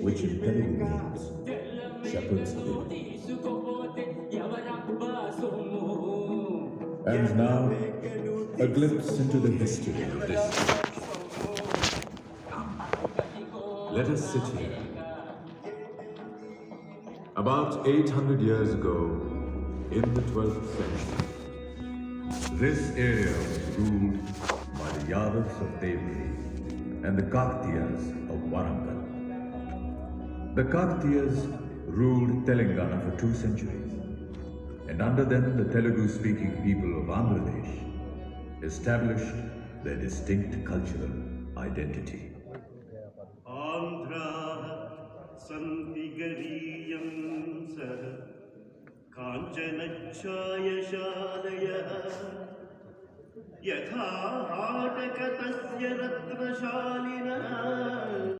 which in Telugu means shepherd's hill. And now, a glimpse into the history of this. Come, let us sit here. About 800 years ago, in the 12th century, this area was ruled by the Yadavs of Devgiri and the Kaktiyas of Warangal. The Kaktiyas ruled Telangana for 2 centuries, and under them the Telugu-speaking people of Andhra Pradesh established their distinct cultural identity. Andhra Santigariyam Sah Kanchanachaya Shalaya Yatha Hataka Tasya Ratna Shalina